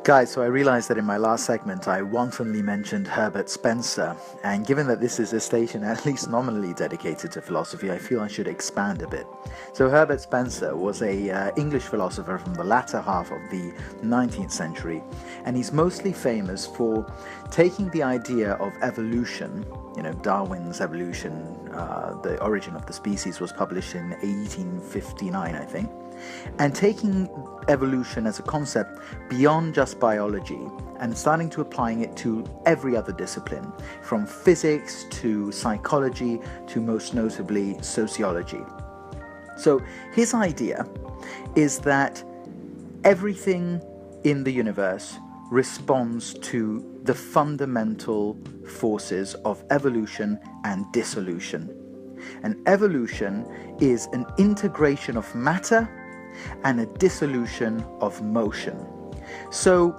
Guys, so I realized that in my last segment I wantonly mentioned Herbert Spencer, and given that this is a station at least nominally dedicated to philosophy, I feel I should expand a bit. So Herbert Spencer was a English philosopher from the latter half of the 19th century, and he's mostly famous for taking the idea of evolution, Darwin's Evolution, the origin of the species was published in 1859, I think, and taking evolution as a concept beyond just biology and starting to applying it to every other discipline, from physics to psychology to most notably sociology. So his idea is that everything in the universe responds to the fundamental forces of evolution and dissolution. And evolution is an integration of matter and a dissolution of motion. So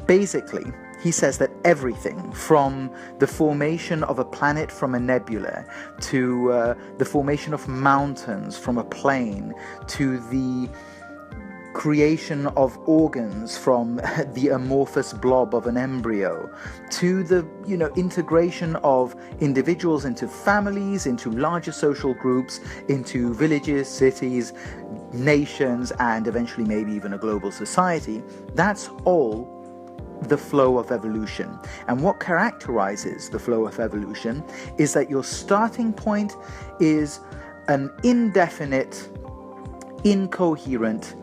basically, he says that everything from the formation of a planet from a nebula to the formation of mountains from a plain to the creation of organs from the amorphous blob of an embryo to the integration of individuals into families, into larger social groups, into villages, cities, nations, and eventually maybe even a global society. That's all the flow of evolution. And what characterizes the flow of evolution is that your starting point is an indefinite, incoherent,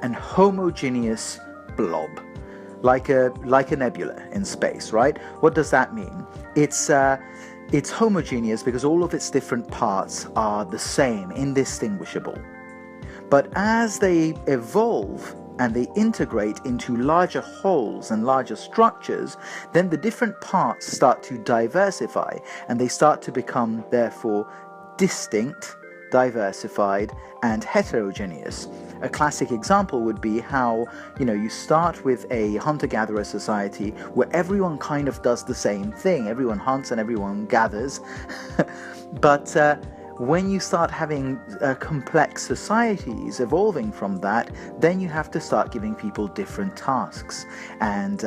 and homogeneous blob, like a nebula in space, right? What does that mean? It's homogeneous because all of its different parts are the same, indistinguishable. But as they evolve and they integrate into larger wholes and larger structures, then the different parts start to diversify and they start to become, therefore, distinct, diversified, and heterogeneous. A classic example would be how, you start with a hunter-gatherer society where everyone kind of does the same thing. Everyone hunts and everyone gathers. But when you start having complex societies evolving from that, then you have to start giving people different tasks. And,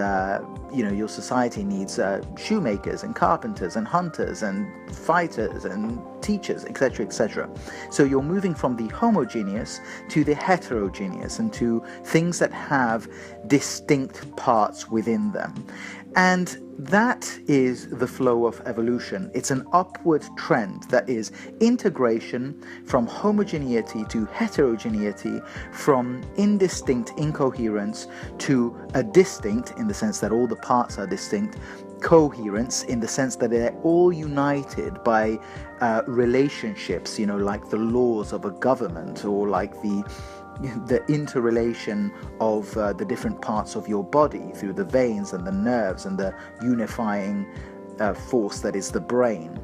your society needs shoemakers and carpenters and hunters and fighters and teachers, etc., etc. So you're moving from the homogeneous to the heterogeneous and to things that have distinct parts within them. And that is the flow of evolution. It's an upward trend that is integration from homogeneity to heterogeneity, from indistinct incoherence to a distinct, in the sense that all the parts are distinct, coherence, in the sense that they're all united by relationships, like the laws of a government, or like the interrelation of the different parts of your body through the veins and the nerves and the unifying force that is the brain.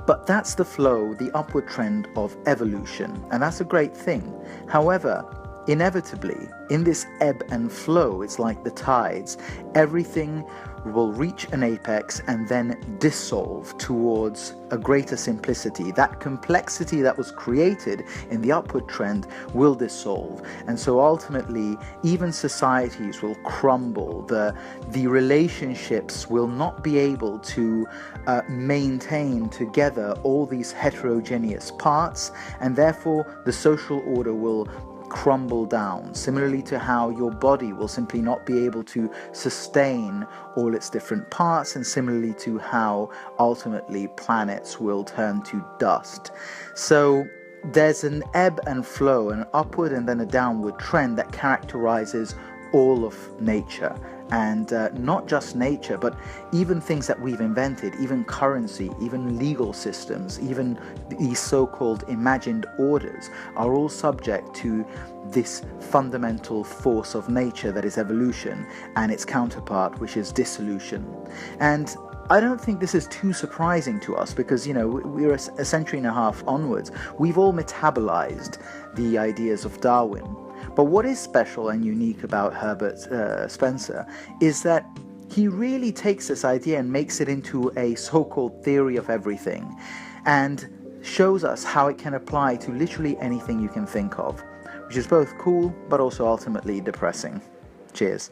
But that's the flow, the upward trend of evolution, and that's a great thing. However, inevitably, in this ebb and flow, it's like the tides, everything will reach an apex and then dissolve towards a greater simplicity. That complexity that was created in the upward trend will dissolve. And so ultimately, even societies will crumble. The relationships will not be able to maintain together all these heterogeneous parts, and therefore the social order will crumble down, similarly to how your body will simply not be able to sustain all its different parts, and similarly to how ultimately planets will turn to dust. So there's an ebb and flow, an upward and then a downward trend that characterizes all of nature. And not just nature, but even things that we've invented, even currency, even legal systems, even these so-called imagined orders are all subject to this fundamental force of nature that is evolution, and its counterpart, which is dissolution. And I don't think this is too surprising to us because, we're a century and a half onwards. We've all metabolized the ideas of Darwin. But what is special and unique about Herbert Spencer is that he really takes this idea and makes it into a so-called theory of everything, and shows us how it can apply to literally anything you can think of, which is both cool but also ultimately depressing. Cheers.